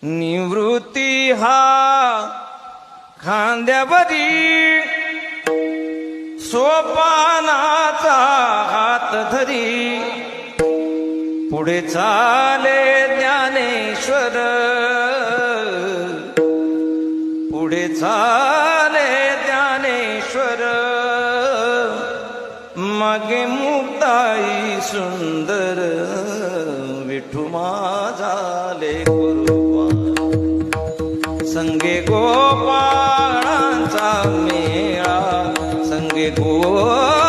निवृत्ती हा खांद्यावरी सोपानाचा हात धरी पुढे चाले ज्ञानेश्वर पुढे चाले ज्ञानेश्वर मागे मुक्ताई सुंदर विठू माझाले गुरुवा संगे गोपाळांचा मेळा संगे गो